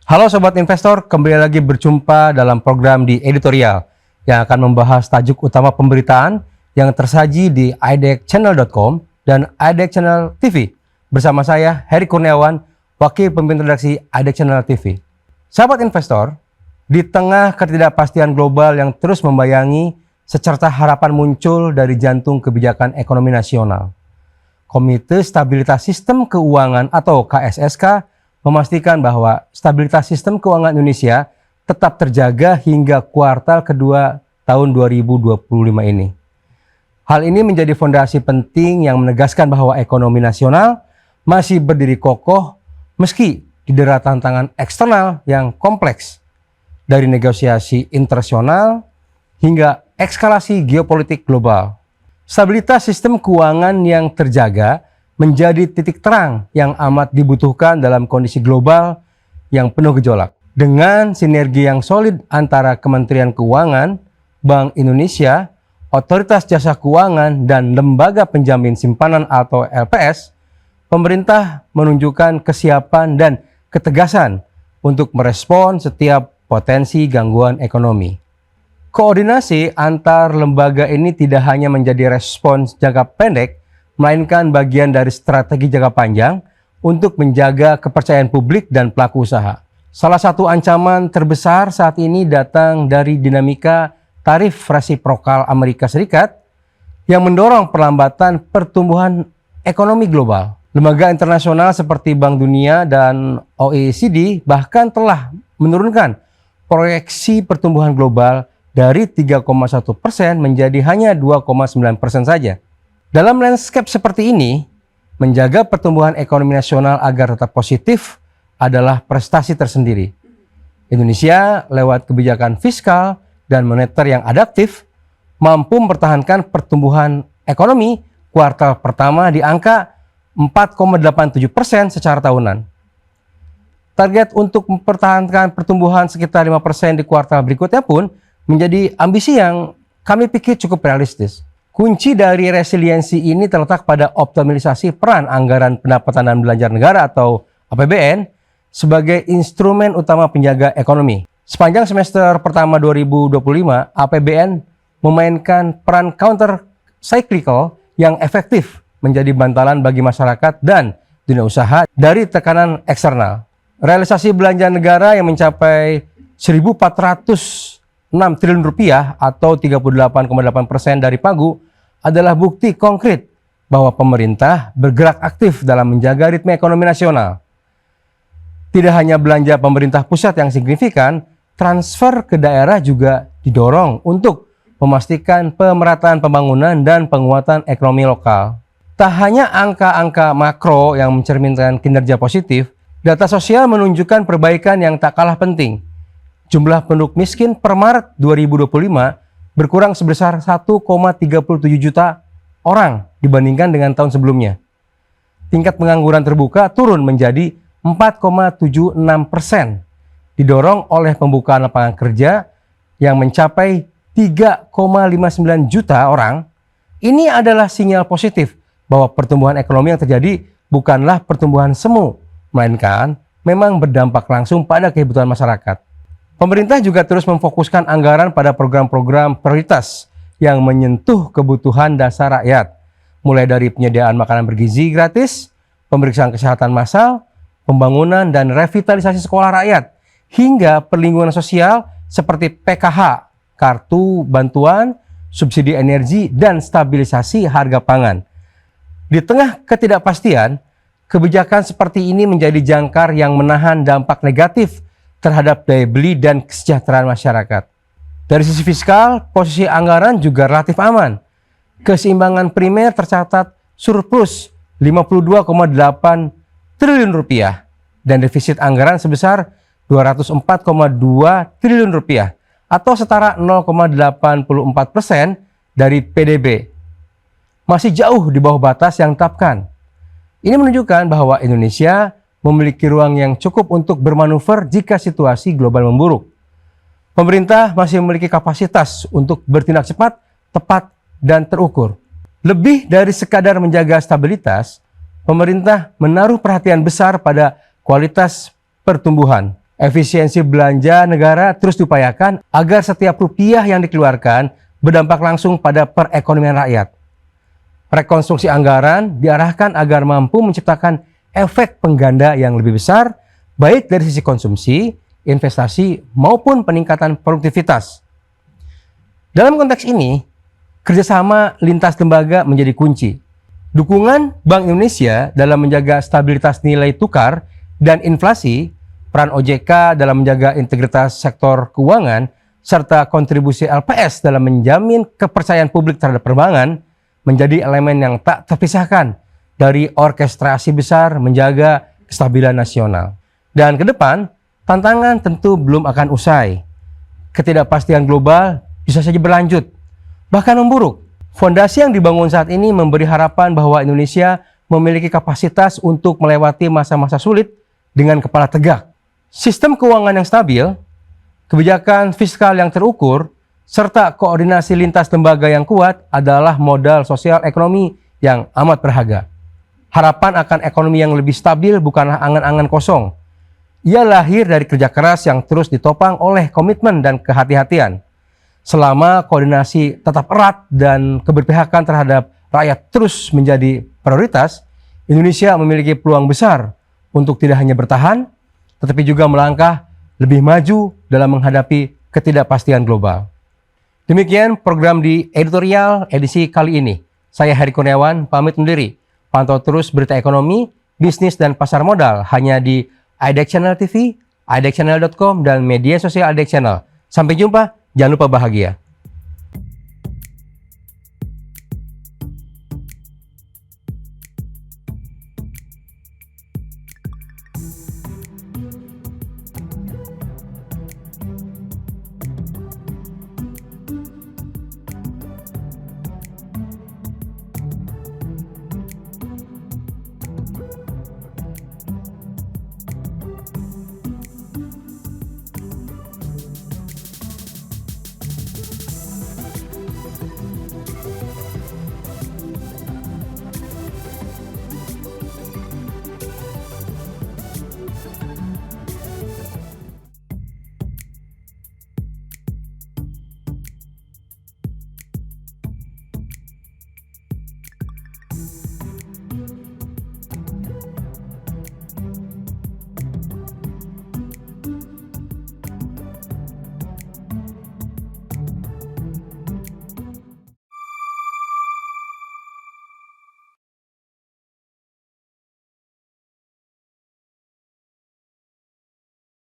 Halo Sobat Investor, kembali lagi berjumpa dalam program di Editorial yang akan membahas tajuk utama pemberitaan yang tersaji di idexchannel.com dan IDEX Channel TV. Bersama saya, Heri Kurniawan, Wakil Pemimpin Redaksi IDEX Channel TV. Sahabat investor, di tengah ketidakpastian global yang terus membayangi, secerca harapan muncul dari jantung kebijakan ekonomi nasional. Komite Stabilitas Sistem Keuangan atau KSSK memastikan bahwa stabilitas sistem keuangan Indonesia tetap terjaga hingga kuartal kedua tahun 2025 ini. Hal ini menjadi fondasi penting yang menegaskan bahwa ekonomi nasional masih berdiri kokoh meski didera tantangan eksternal yang kompleks, dari negosiasi internasional hingga eskalasi geopolitik global. Stabilitas sistem keuangan yang terjaga menjadi titik terang yang amat dibutuhkan dalam kondisi global yang penuh gejolak. Dengan sinergi yang solid antara Kementerian Keuangan, Bank Indonesia, Otoritas Jasa Keuangan, dan Lembaga Penjamin Simpanan atau LPS, pemerintah menunjukkan kesiapan dan ketegasan untuk merespon setiap potensi gangguan ekonomi. Koordinasi antar lembaga ini tidak hanya menjadi respons jangka pendek, melainkan bagian dari strategi jangka panjang untuk menjaga kepercayaan publik dan pelaku usaha. Salah satu ancaman terbesar saat ini datang dari dinamika tarif resiprokal Amerika Serikat yang mendorong perlambatan pertumbuhan ekonomi global. Lembaga internasional seperti Bank Dunia dan OECD bahkan telah menurunkan proyeksi pertumbuhan global dari 3,1% menjadi hanya 2,9% saja. Dalam landscape seperti ini, menjaga pertumbuhan ekonomi nasional agar tetap positif adalah prestasi tersendiri. Indonesia lewat kebijakan fiskal dan moneter yang adaptif mampu mempertahankan pertumbuhan ekonomi kuartal pertama di angka 4,87% secara tahunan. Target untuk mempertahankan pertumbuhan sekitar 5% di kuartal berikutnya pun menjadi ambisi yang kami pikir cukup realistis. Kunci dari resiliensi ini terletak pada optimalisasi peran anggaran pendapatan dan belanja negara atau APBN sebagai instrumen utama penjaga ekonomi. Sepanjang semester pertama 2025, APBN memainkan peran counter cyclical yang efektif menjadi bantalan bagi masyarakat dan dunia usaha dari tekanan eksternal. Realisasi belanja negara yang mencapai 1.406 triliun rupiah atau 38,8% dari pagu adalah bukti konkret bahwa pemerintah bergerak aktif dalam menjaga ritme ekonomi nasional. Tidak hanya belanja pemerintah pusat yang signifikan, transfer ke daerah juga didorong untuk memastikan pemerataan pembangunan dan penguatan ekonomi lokal. Tak hanya angka-angka makro yang mencerminkan kinerja positif, data sosial menunjukkan perbaikan yang tak kalah penting. Jumlah penduduk miskin per Maret 2025 berkurang sebesar 1,37 juta orang dibandingkan dengan tahun sebelumnya. Tingkat pengangguran terbuka turun menjadi 4,76%, didorong oleh pembukaan lapangan kerja yang mencapai 3,59 juta orang. Ini adalah sinyal positif bahwa pertumbuhan ekonomi yang terjadi bukanlah pertumbuhan semu, melainkan memang berdampak langsung pada kehidupan masyarakat. Pemerintah juga terus memfokuskan anggaran pada program-program prioritas yang menyentuh kebutuhan dasar rakyat, mulai dari penyediaan makanan bergizi gratis, pemeriksaan kesehatan massal, pembangunan dan revitalisasi sekolah rakyat, hingga perlindungan sosial seperti PKH, kartu bantuan, subsidi energi, dan stabilisasi harga pangan. Di tengah ketidakpastian, kebijakan seperti ini menjadi jangkar yang menahan dampak negatif terhadap daya beli dan kesejahteraan masyarakat. Dari sisi fiskal, posisi anggaran juga relatif aman. Keseimbangan primer tercatat surplus 52,8 triliun rupiah dan defisit anggaran sebesar 204,2 triliun rupiah atau setara 0,84% dari PDB. Masih jauh di bawah batas yang ditetapkan. Ini menunjukkan bahwa Indonesia memiliki ruang yang cukup untuk bermanuver jika situasi global memburuk. Pemerintah masih memiliki kapasitas untuk bertindak cepat, tepat, dan terukur. Lebih dari sekadar menjaga stabilitas, pemerintah menaruh perhatian besar pada kualitas pertumbuhan. Efisiensi belanja negara terus diupayakan agar setiap rupiah yang dikeluarkan berdampak langsung pada perekonomian rakyat. Rekonstruksi anggaran diarahkan agar mampu menciptakan efek pengganda yang lebih besar, baik dari sisi konsumsi, investasi, maupun peningkatan produktivitas. Dalam konteks ini, kerjasama lintas lembaga menjadi kunci. Dukungan Bank Indonesia dalam menjaga stabilitas nilai tukar dan inflasi, peran OJK dalam menjaga integritas sektor keuangan, serta kontribusi LPS dalam menjamin kepercayaan publik terhadap perbankan menjadi elemen yang tak terpisahkan dari orkestrasi besar menjaga kestabilan nasional. Dan ke depan, tantangan tentu belum akan usai. Ketidakpastian global bisa saja berlanjut, bahkan memburuk. Fondasi yang dibangun saat ini memberi harapan bahwa Indonesia memiliki kapasitas untuk melewati masa-masa sulit dengan kepala tegak. Sistem keuangan yang stabil, kebijakan fiskal yang terukur, serta koordinasi lintas lembaga yang kuat adalah modal sosial ekonomi yang amat berharga. Harapan akan ekonomi yang lebih stabil bukanlah angan-angan kosong. Ia lahir dari kerja keras yang terus ditopang oleh komitmen dan kehati-hatian. Selama koordinasi tetap erat dan keberpihakan terhadap rakyat terus menjadi prioritas, Indonesia memiliki peluang besar untuk tidak hanya bertahan, tetapi juga melangkah lebih maju dalam menghadapi ketidakpastian global. Demikian program di editorial edisi kali ini. Saya Heri Kurniawan, pamit undur diri. Pantau terus berita ekonomi, bisnis, dan pasar modal hanya di IDEX Channel TV, idexchannel.com, dan media sosial IDEX Channel. Sampai jumpa, jangan lupa bahagia.